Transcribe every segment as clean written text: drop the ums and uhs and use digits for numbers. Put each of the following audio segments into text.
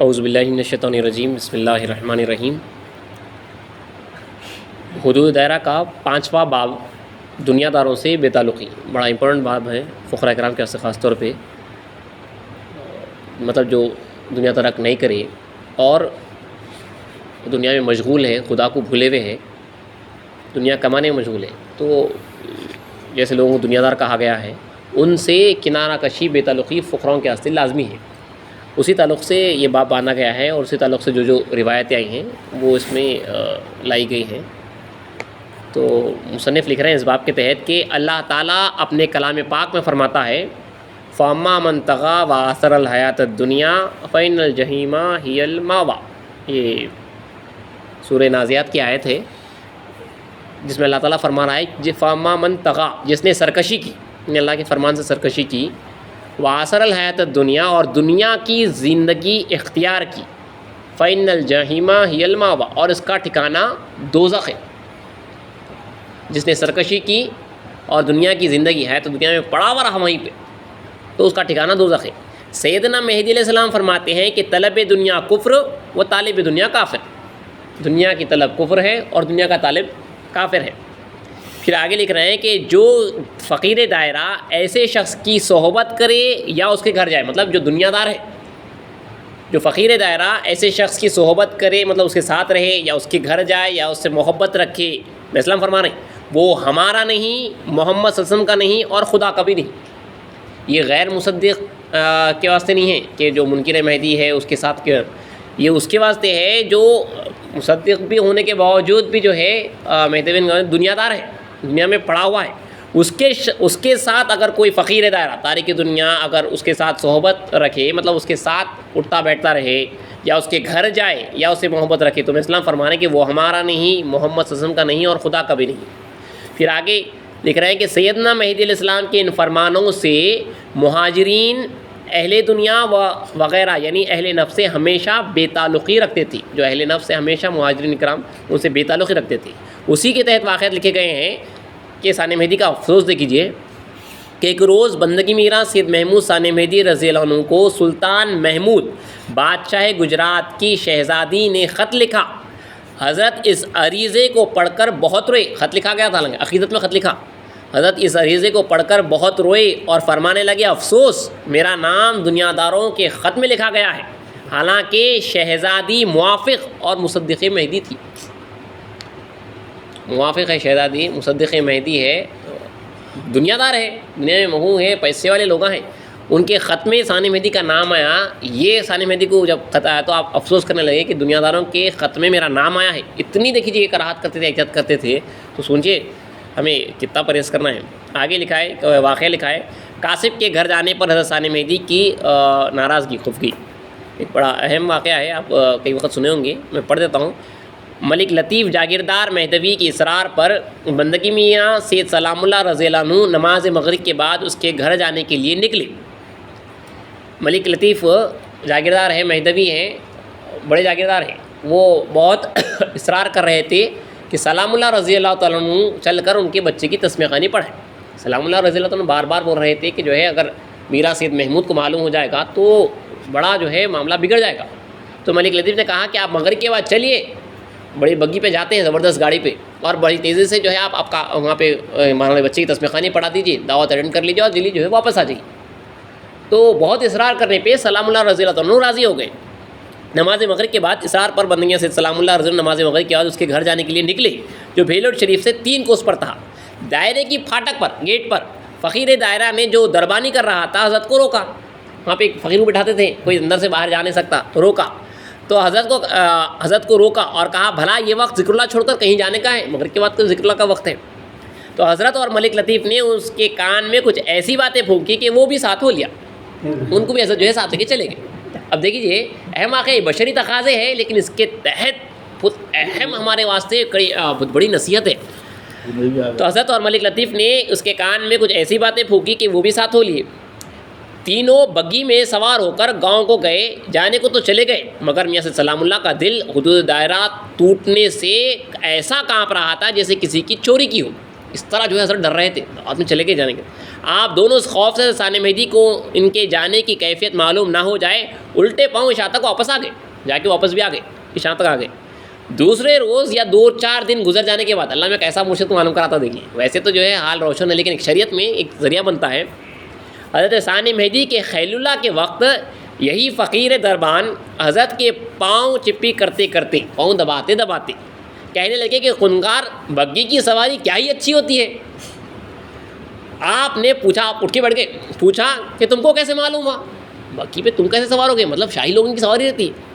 اعوذ باللہ من الشیطان الرجیم، بسم اللہ الرحمن الرحیم۔ حدود دائرہ کا 5واں باب دنیا داروں سے بے تعلقی، بڑا امپورٹنٹ باب ہے فقراء کرام کے واسطے، خاص طور پہ مطلب جو دنیا ترک نہیں کرے اور دنیا میں مشغول ہے، خدا کو بھولے ہوئے ہے، دنیا کمانے میں مشغول ہے، تو جیسے لوگوں کو دنیا دار کہا گیا ہے، ان سے کنارہ کشی، بے تعلقی فقراؤں کے واسطے لازمی ہے۔ اسی تعلق سے یہ باب باندھا گیا ہے، اور اسی تعلق سے جو روایتیں آئی ہیں وہ اس میں لائی گئی ہیں۔ تو مصنف لکھ رہے ہیں اس باب کے تحت کہ اللہ تعالیٰ اپنے کلام پاک میں فرماتا ہے فَأَمَّا مَن طَغَىٰ وَآثَرَ الْحَيَاةَ الدُّنْيَا فَإِنَّ الْجَحِيمَ هِيَ الْمَأْوَىٰ۔ یہ سورہ نازعات کی آیت ہے جس میں اللہ تعالیٰ فرما رہا ہے فَأَمَّا مَن طَغَىٰ، جس نے سرکشی کی، نے اللہ کے فرمان سے سرکشی کی، وَآثَرَ الْحَيَاةَ الدُّنْيَا، اور دنیا کی زندگی اختیار کی، فَإِنَّ الْجَحِيمَ هِيَ الْمَأْوَىٰ، اور اس کا ٹھکانہ دوزخ ہے۔ جس نے سرکشی کی اور دنیا کی زندگی ہے تو دنیا میں پڑا ہوا رہا وہیں پہ، تو اس کا ٹھکانہ دوزخ ہے۔ سیدنا مہدی علیہ السلام فرماتے ہیں کہ طلب دنیا کفر و طالب دنیا کافر، دنیا کی طلب کفر ہے اور دنیا کا طالب کافر ہے۔ پھر آگے لکھ رہے ہیں کہ جو فقیر دائرہ ایسے شخص کی صحبت کرے یا اس کے گھر جائے، مطلب جو دنیا دار ہے، جو فقیر دائرہ ایسے شخص کی صحبت کرے، مطلب اس کے ساتھ رہے یا اس کے گھر جائے یا اس سے محبت رکھے، اسلام فرما رہے ہیں وہ ہمارا نہیں، محمد صلی اللہ علیہ وسلم کا نہیں، اور خدا کا بھی نہیں۔ یہ غیر مصدق کے واسطے نہیں ہے کہ جو منکر مہدی ہے اس کے ساتھ، یہ اس کے واسطے ہے جو مصدق بھی ہونے کے باوجود بھی جو ہے مہدی بن دنیا دار ہے، دنیا میں پڑا ہوا ہے، اس کے ساتھ اگر کوئی فقیر دائرہ تارک دنیا اگر اس کے ساتھ صحبت رکھے، مطلب اس کے ساتھ اٹھتا بیٹھتا رہے یا اس کے گھر جائے یا اسے محبت رکھے، تو اسلام فرمانے کہ وہ ہمارا نہیں، محمد صلی اللہ علیہ وسلم کا نہیں، اور خدا کا بھی نہیں۔ پھر آگے لکھ رہے ہیں کہ سیدنا مہدی علیہ السلام کے ان فرمانوں سے مہاجرین، اہل دنیا وغیرہ یعنی اہل نفس سے ہمیشہ بے تعلقی رکھتے تھے، جو اہل نفس سے ہمیشہ مہاجرین کرام ان سے بے تعلقی رکھتے تھے۔ اسی کے تحت واقعات لکھے گئے ہیں کہ ثانی مہدی کا افسوس دیکھیے کہ ایک روز بندگی میراں سید محمود ثانی مہدی رضی اللہ عنہ کو سلطان محمود بادشاہ گجرات کی شہزادی نے خط لکھا۔ حضرت اس عریضے کو پڑھ کر بہت روئے، خط لکھا گیا تھا، عقیدت میں خط لکھا، حضرت اس عریضے کو پڑھ کر بہت روئے اور فرمانے لگے افسوس، میرا نام دنیا داروں کے خط میں لکھا گیا ہے، حالانکہ شہزادی موافق اور مصدق مہدی تھی۔ موافق ہے شہزادی، مصدق مہدی ہے، دنیا دار ہے، دنیا میں مہو ہے، پیسے والے لوگ ہیں، ان کے خط میں ثانی مہدی کا نام آیا۔ یہ ثانی مہدی کو جب خط آیا تو آپ افسوس کرنے لگے کہ دنیا داروں کے خط میں میرا نام آیا ہے۔ اتنی دیکھیے یہ کراہت کرتے تھے، احتیاط کرتے تھے، تو سوچیے ہمیں کتنا پرہیز کرنا ہے۔ آگے لکھا ہے، واقعہ لکھا ہے، قاسب کے گھر جانے پر حضرت ثانی مہدی کی ناراضگی، خفگی، ایک بڑا اہم واقعہ ہے، آپ کئی وقت سنے ہوں گے، میں پڑھ دیتا ہوں۔ ملک لطیف جاگیردار مہدوی کی اصرار پر بندگی میاں سید سلام اللہ رضی اللہ عنہ نماز مغرب کے بعد اس کے گھر جانے کے لیے نکلے۔ ملک لطیف جاگیردار ہے، مہدوی ہیں، بڑے جاگیردار ہیں، وہ بہت اصرار کر رہے تھے کہ سلام اللہ رضی اللہ تعالیٰ عنہ چل کر ان کے بچے کی تسمیہ خوانی پڑھیں۔ سلام اللہ رضی اللہ تعالیٰ عنہ بار بار بول رہے تھے کہ جو ہے اگر میرا سید محمود کو معلوم ہو جائے گا تو بڑا جو ہے معاملہ بگڑ جائے گا۔ تو ملک لطیف نے کہا کہ آپ مغرب کے بعد چلیے، بڑی بگی پہ جاتے ہیں، زبردست گاڑی پہ، اور بڑی تیزی سے جو ہے آپ کا وہاں پہ ہمارے بچے کی تسمیہ خوانی پڑھا دیجیے، دعوت اٹینڈ کر لیجیے اور جلدی جو ہے واپس آ جائیے۔ تو بہت اصرار کرنے پہ سلام اللہ رضی اللہ عنہ راضی ہو گئے۔ نماز مغرب کے بعد اصرار پر بندگیاں سے سلام اللہ رضی اللہ نماز مغرب کے بعد اس کے گھر جانے کے لیے نکلے، جو بھیلوٹ شریف سے 3 کوس پر تھا۔ دائرے کی پھاٹک پر، گیٹ پر فقیر دائرہ نے جو دربانی کر رہا تھا حضرت کو روکا۔ وہاں پہ ایک فقیر کو بٹھاتے تھے، کوئی اندر سے باہر جا نہیں سکتا، تو روکا، تو حضرت کو روکا اور کہا بھلا یہ وقت ذکر اللہ چھوڑ کر کہیں جانے کا ہے؟ مغرب کے بعد تو ذکر اللہ کا وقت ہے۔ تو حضرت اور ملک لطیف نے اس کے کان میں کچھ ایسی باتیں پھونکی کہ وہ بھی ساتھ ہو لیا، ان کو بھی حضرت جو ہے ساتھ لے کے چلے گئے۔ اب دیکھیے اہم واقعہ، بشری تقاضے ہیں لیکن اس کے تحت بہت اہم ہمارے واسطے بہت بڑی نصیحت ہے۔ تو حضرت اور ملک لطیف نے اس کے کان میں کچھ ایسی باتیں پھونکی کہ وہ بھی ساتھ ہو لیے۔ تینوں بگی میں سوار ہو کر گاؤں کو گئے، جانے کو تو چلے گئے مگر میاں سید سلام اللہ کا دل حدود دائرہ ٹوٹنے سے ایسا کانپ رہا تھا جیسے کسی کی چوری کی ہو۔ اس طرح جو ہے حضرت ڈر رہے تھے، دعوت میں چلے گئے جانے کے. آپ دونوں اس خوف سے ثانی مہدی کو ان کے جانے کی کیفیت معلوم نہ ہو جائے الٹے پاؤں عشاء تک واپس آ گئے، جا کے واپس بھی آ گئے، عشاء تک آ گئے. دوسرے روز یا 2-4 دن گزر جانے کے بعد اللہ میں کیسا مرشد کو معلوم کراتا دیکھیے. ویسے تو جو ہے حال روشن ہے، لیکن ایک شریعت میں ایک ذریعہ بنتا ہے. حضرت ثانی مہدی کے خیل اللہ کے وقت یہی فقیر دربان حضرت کے پاؤں چپی کرتے کرتے، پاؤں دباتے دباتے کہنے لگے کہ خنگار بگی کی سواری کیا ہی اچھی ہوتی ہے. آپ نے پوچھا، آپ اٹھ کے بیٹھ گئے، پوچھا کہ تم کو کیسے معلوم ہوا بگی پہ تم کیسے سوار ہو گئے، مطلب شاہی لوگوں کی سواری رہتی ہے.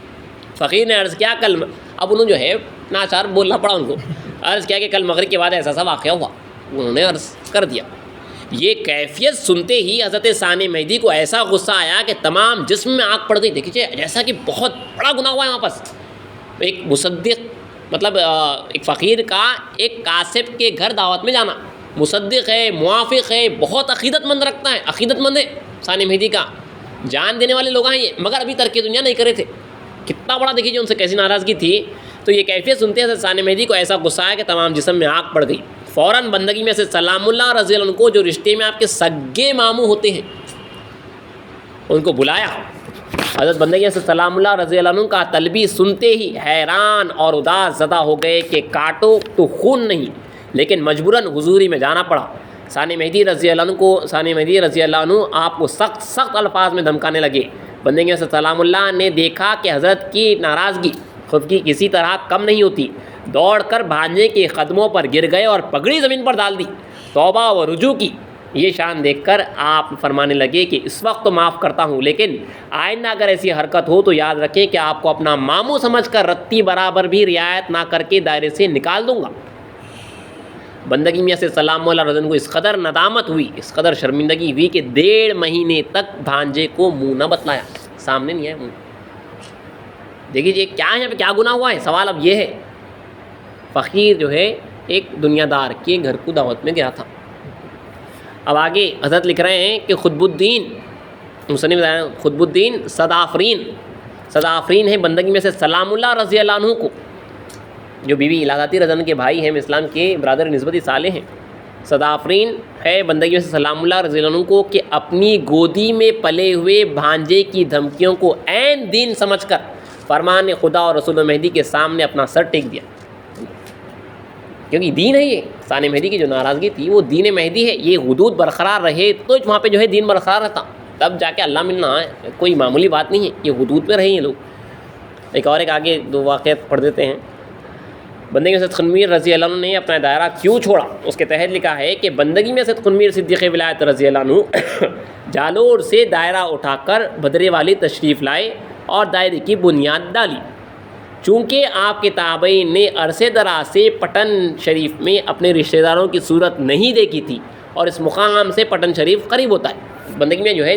فقیر نے عرض کیا کل، اب انہوں جو ہے ناچار بولنا پڑا ان کو، عرض کیا کہ کل مغرب کے بعد ایسا سا واقعہ ہوا. انہوں نے عرض کر دیا. یہ کیفیت سنتے ہی حضرت ثانی مہدی کو ایسا غصہ آیا کہ تمام جسم میں آگ پڑ گئی. دیکھیے جیسا کہ بہت بڑا گناہ ہوا ہے وہاں پاس. ایک مصدق، مطلب ایک فقیر کا ایک کاسب کے گھر دعوت میں جانا، مصدق ہے، موافق ہے، بہت عقیدت مند رکھتا ہے، عقیدت مند ہے ثانی مہدی کا، جان دینے والے لوگ ہیں یہ، مگر ابھی ترک دنیا نہیں کرے تھے. کتنا بڑا دیکھیے ان سے کیسی ناراضگی تھی. تو یہ کیفیت سنتے ہیں ثانی مہدی کو ایسا غصہ آیا کہ تمام جسم میں آگ پڑ گئی. فوراً بندگی میں سے سلام اللہ رضی اللہ عنہ کو، جو رشتے میں آپ کے سگے ماموں ہوتے ہیں، ان کو بلایا. حضرت بندگی میں سے سلام اللہ رضی اللہ عنہ کا طلبی سنتے ہی حیران اور اداس زدہ ہو گئے کہ کاٹو تو خون نہیں، لیکن مجبوراً حضوری میں جانا پڑا. ثانی مہدی رضی اللہ عنہ آپ کو سخت سخت الفاظ میں دھمکانے لگے. بندگی میں سے سلام اللہ نے دیکھا کہ حضرت کی ناراضگی خود کی کسی طرح کم نہیں ہوتی، دوڑ کر بھانجے کے قدموں پر گر گئے اور پگڑی زمین پر ڈال دی. توبہ و رجوع کی یہ شان دیکھ کر آپ فرمانے لگے کہ اس وقت تو معاف کرتا ہوں، لیکن آئندہ اگر ایسی حرکت ہو تو یاد رکھیں کہ آپ کو اپنا ماموں سمجھ کر رتی برابر بھی رعایت نہ کر کے دائرے سے نکال دوں گا. بندگی میں سے سلام اللہ رضی اللہ عنہ کو اس قدر ندامت ہوئی، اس قدر شرمندگی ہوئی کہ 1.5 مہینے تک بھانجے کو منہ نہ بتلایا، سامنے نہیں آیا منہ. دیکھیے یہ کیا ہے، کیا گناہ ہوا ہے. سوال اب یہ ہے، فقیر جو ہے ایک دنیا دار کے گھر کو دعوت میں گیا تھا. اب آگے حضرت لکھ رہے ہیں کہ خطب الدین صدافرین ہے بندگی میں سے سلام اللہ رضی اللہ عنہ کو، جو بیوی الہاتی رضی اللہ عنہ کے بھائی ہیں، اسلام کے برادر نسبتی صالح ہیں. صدافرین ہے بندگی میں سے سلام اللہ رضی اللہ عنہ کو کہ اپنی گودی میں پلے ہوئے بھانجے کی دھمکیوں کو عین دین سمجھ کر فرمان خدا اور رسول مہدی کے سامنے اپنا سر ٹیک دیا. کیونکہ دین ہے یہ، ثانی مہدی کی جو ناراضگی تھی وہ دین مہدی ہے. یہ حدود برقرار رہے تو وہاں پہ جو ہے دین برقرار رہتا، تب جا کے اللہ ملنا ہے، کوئی معمولی بات نہیں ہے. یہ حدود پہ رہے ہیں لوگ. ایک آگے 2 واقعات پڑھ دیتے ہیں. بندگی میں سے خنمیر رضی اللہ عنہ نے اپنا دائرہ کیوں چھوڑا، اس کے تحت لکھا ہے کہ بندگی میں سے خنمیر صدیق ولایت رضی اللہ عنہ جالور سے دائرہ اٹھا کر بدرے والی تشریف لائے اور دائرے کی بنیاد ڈالی. چونکہ آپ کے تابعین نے عرصے دراز سے پٹن شریف میں اپنے رشتہ داروں کی صورت نہیں دیکھی تھی اور اس مقام سے پٹن شریف قریب ہوتا ہے. بندگی میں جو ہے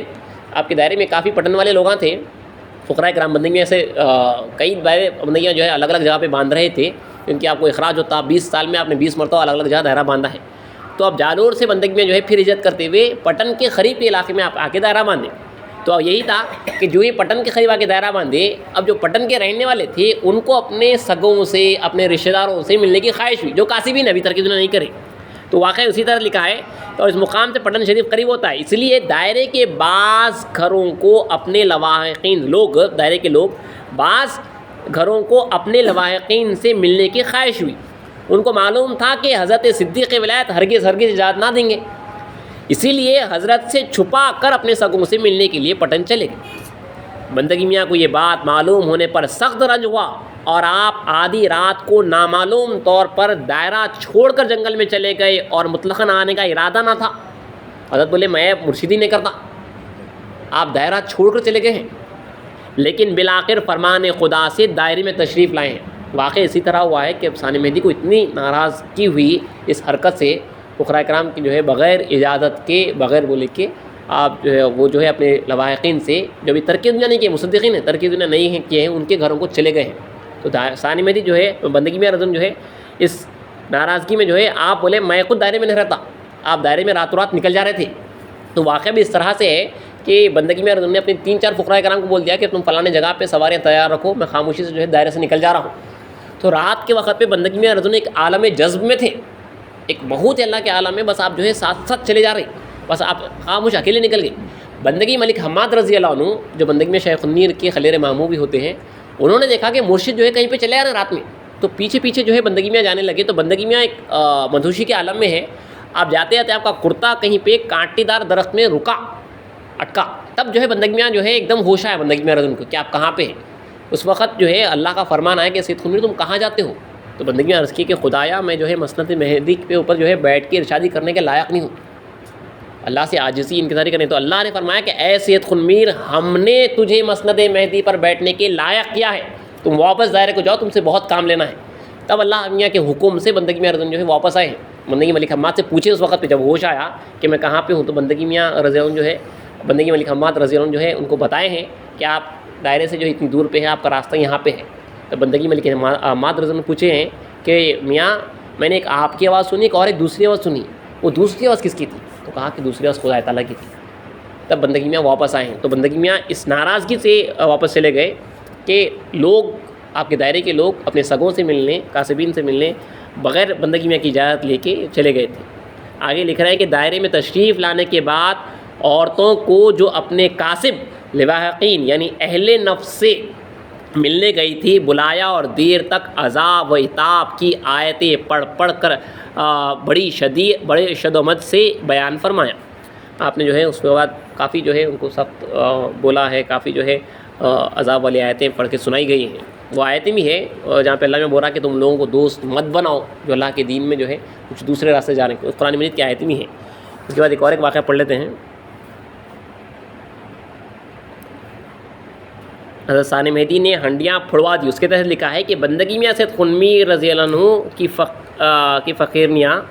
آپ کے دائرے میں کافی پٹن والے لوگ تھے، فقراء کرام. بندگی میں سے کئی دائرے بندگیاں جو ہے الگ الگ جگہ پہ باندھ رہے تھے، کیونکہ آپ کو اخراج ہوتا. 20 سال میں آپ نے 20 مرتبہ الگ الگ جگہ دائرہ باندھا ہے. تو اب جالور سے بندگی میں جو ہے پھر ہجرت کرتے ہوئے پٹن کے قریب کے علاقے میں آپ آ کے دائرہ باندھے. تو اب یہی تھا کہ جو یہ پٹن کے قریب آ کے دائرہ باندھے، اب جو پٹن کے رہنے والے تھے ان کو اپنے سگوں سے، اپنے رشتہ داروں سے ملنے کی خواہش ہوئی، جو کاسبین ابھی ترک دنیا نہیں کرے. تو واقعہ اسی طرح لکھا ہے. تو اس مقام سے پٹن شریف قریب ہوتا ہے، اس لیے دائرے کے بعض گھروں کو اپنے لواحقین لوگ، دائرے کے لوگ بعض گھروں کو اپنے لواحقین سے ملنے کی خواہش ہوئی. ان کو معلوم تھا کہ حضرت صدیق ولایت ہرگز اجازت نہ دیں گے، اسی لیے حضرت سے چھپا کر اپنے سگوں سے ملنے کے لیے پٹن چلے گئے. بندگی میاں کو یہ بات معلوم ہونے پر سخت رنج ہوا اور آپ آدھی رات کو نامعلوم طور پر دائرہ چھوڑ کر جنگل میں چلے گئے اور مطلقاً آنے کا ارادہ نہ تھا. حضرت بولے میں مرشدی نہیں کرتا، آپ دائرہ چھوڑ کر چلے گئے ہیں. لیکن بالآخر فرمان خدا سے دائرے میں تشریف لائے ہیں. واقعہ اسی طرح ہوا ہے کہ ثانی مہدی کو اتنی ناراضگی ہوئی اس حرکت سے، فقراء کرام کی جو ہے بغیر اجازت کے، بغیر بولے کے آپ جو ہے وہ جو ہے اپنے لواحقین سے، جو بھی ترک دنیا نہیں کیے، مصدقین ہیں ترک دنیا نہیں کیے ہیں، ان کے گھروں کو چلے گئے ہیں. تو ثانی مہدی جو ہے بندگی میں رضن جو ہے اس ناراضگی میں جو ہے آپ بولے میں خود دائرے میں نہیں رہتا، آپ دائرے میں راتوں رات نکل جا رہے تھے. تو واقعہ بھی اس طرح سے ہے کہ بندگی میں رضن نے اپنی 3-4 فقراء کرام کو بول دیا کہ تم فلاں جگہ پہ سواریاں تیار رکھو، میں خاموشی سے جو ہے دائرے سے نکل جا رہا ہوں. تو رات کے وقت پہ بندگی میں رضن ایک عالم جذب میں تھے. ایک بہت ہی اللہ کے عالم میں، بس آپ جو ہے ساتھ ساتھ چلے جا رہے ہیں، بس آپ خاموش اکیلے نکل گئے. بندگی ملک حماد رضی اللہ عنہ جو بندگی میں شیخ النیر کے خلیر ماموں بھی ہوتے ہیں، انہوں نے دیکھا کہ مرشد جو ہے کہیں پہ چلے آ رہے ہیں رات میں، تو پیچھے پیچھے جو ہے بندگی میں جانے لگے. تو بندگی میں ایک مدہوشی کے عالم میں ہے، آپ جاتے جاتے آپ کا کرتا کہیں پہ کانٹے دار درخت میں رکا اٹکا، تب جو ہے بندگی میں جو ہے ایک دم ہوش آیا بندگی میں رضن کو کہ آپ کہاں پہ ہیں. اس وقت جو ہے اللہ کا فرمان آیا کہ سید خنویر تم کہاں جاتے ہو؟ تو بندگی میں عرض کی کہ خدایا میں جو ہے مسند مہدی کے اوپر جو ہے بیٹھ کے ارشادی کرنے کے لائق نہیں ہوں، اللہ سے عاجزی انکساری کریں. تو اللہ نے فرمایا کہ اے سید خنویر ہم نے تجھے مسند مہدی پر بیٹھنے کے لائق کیا ہے، تم واپس دائرے کو جاؤ، تم سے بہت کام لینا ہے. تب اللہ میاں کے حکم سے بندگی میاں رضی اللہ جو ہے واپس آئے ہیں. بندگی ملک حماد سے پوچھے اس وقت پہ جب ہوش آیا کہ میں کہاں پہ ہوں، تو بندگی میاں رضی اللہ جو ہے بندگی ملک حماد رضی اللہ جو ہے ان کو بتائے ہیں کہ آپ دائرے سے جو اتنی دور پہ ہے، آپ کا راستہ یہاں پہ ہے. تو بندگی ملک حماد رضی اللہ پوچھے ہیں کہ میاں میں نے ایک آپ کی آواز سنی، ایک اور ایک دوسری آواز سنی، وہ دوسری آواز کس کی تھی؟ تو کہا کہ دوسری آواز خدا تعالیٰ کی تھی. تب بندگی میاں واپس آئے ہیں. تو بندگی میاں اس ناراضگی سے واپس چلے گئے کہ لوگ آپ کے دائرے کے لوگ اپنے سگوں سے ملنے، کاسبین سے ملنے بغیر بندگی میاں کی اجازت لے کے چلے گئے تھے. آگے لکھ رہا ہے کہ دائرے میں تشریف لانے کے بعد عورتوں کو جو اپنے کاسب لواحقین یعنی اہل نفس سے ملنے گئی تھی بلایا اور دیر تک عذاب و عتاب کی آیتیں پڑھ پڑھ کر بڑے شد و مد سے بیان فرمایا. آپ نے جو ہے اس کے بعد کافی جو ہے ان کو سخت بولا ہے، کافی جو ہے عذاب والی آیتیں پڑھ کے سنائی گئی ہیں. وہ آیتیں بھی ہیں جہاں پہ اللہ میں بول رہا کہ تم لوگوں کو دوست مت بناؤ جو اللہ کے دین میں جو ہے کچھ دوسرے راستے جا رہے ہیں. اس قرآن مجید کی آیتیں بھی ہیں. اس کے بعد ایک اور ایک واقعہ پڑھ لیتے ہیں. حضرت ثانی مہدی نے ہنڈیاں پھڑوا دی. اس کے تحت لکھا ہے کہ بندگی میاں سید خنویر رضی اللہ عنہ کی فقیرنیاں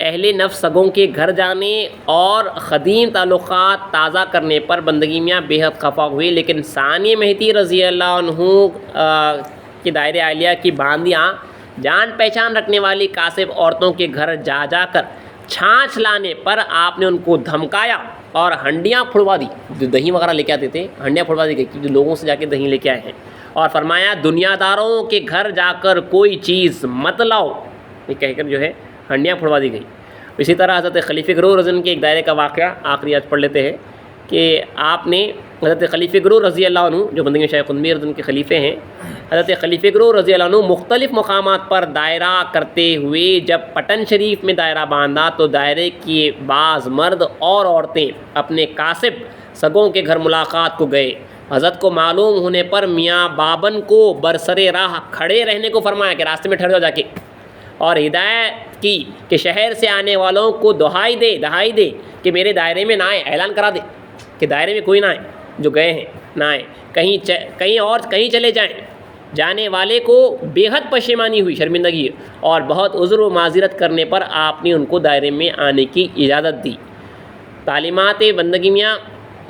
اہل نفس سگوں کے گھر جانے اور قدیم تعلقات تازہ کرنے پر بندگی میاں بے حد خفا ہوئے، لیکن ثانی مہدی رضی اللہ عنہ کے دائرۂ عالیہ کی باندیاں جان پہچان رکھنے والی کاسب عورتوں کے گھر جا جا کر چھانچ لانے پر آپ نے ان کو دھمکایا اور ہنڈیاں پھڑوا دی. جو دہی وغیرہ لے کے آتے تھے ہنڈیاں پھڑوا دی گئی کہ جو لوگوں سے جا کے دہی لے کے آئے ہیں، اور فرمایا دنیا داروں کے گھر جا کر کوئی چیز مت لاؤ، یہ کہہ کر جو ہے ہنڈیاں پھڑوا دی گئی. اسی طرح حضرت خلیفہ گرو رضی اللہ کے ایک دائرے کا واقعہ آخری آج پڑھ لیتے ہیں کہ آپ نے حضرت خلیفہ گرو رضی اللہ عنہ جو بندگی شیخ النیر رضی اللہ کے خلیفے ہیں، حضرت خلیفہ گرو رضی اللہ عنہ مختلف مقامات پر دائرہ کرتے ہوئے جب پٹن شریف میں دائرہ باندھا تو دائرے کے بعض مرد اور عورتیں اپنے کاسب سگوں کے گھر ملاقات کو گئے. حضرت کو معلوم ہونے پر میاں بابن کو برسر راہ کھڑے رہنے کو فرمایا کہ راستے میں ٹھہر جاؤ جا کے، اور ہدایت کی کہ شہر سے آنے والوں کو دہائی دے کہ میرے دائرے میں نہ آئے. اعلان کرا دے کہ دائرے میں کوئی نہ آئے، جو گئے ہیں نہ آئے، کہیں چلے جائیں. جانے والے کو بے حد پشیمانی ہوئی، شرمندگی، اور بہت عذر و معذرت کرنے پر آپ نے ان کو دائرے میں آنے کی اجازت دی. تعلیمات بندگی میاں،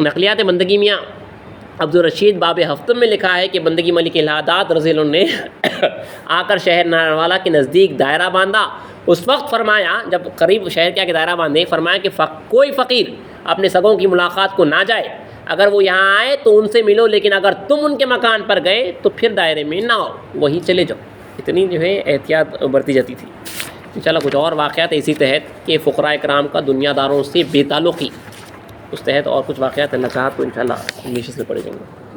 نقلیات بندگی میاں عبدالرشید باب ہفتم میں لکھا ہے کہ بندگی ملک الہادات رضی اللہ عنہ نے آ کر شہر ناروالا کے نزدیک دائرہ باندھا. اس وقت فرمایا، جب قریب شہر کے آگے دائرہ باندھے، فرمایا کہ کوئی فقیر اپنے سگوں کی ملاقات کو نہ جائے، اگر وہ یہاں آئے تو ان سے ملو، لیکن اگر تم ان کے مکان پر گئے تو پھر دائرے میں نہ آؤ، وہیں چلے جاؤ. اتنی جو ہے احتیاط برتی جاتی تھی. انشاءاللہ کچھ اور واقعات اسی تحت کہ فقراء کرام کا دنیا داروں سے بے تعلقی، اس تحت اور کچھ واقعات اللہ چاہت تو انشاءاللہ انگلش سے پڑھے جائیں گے.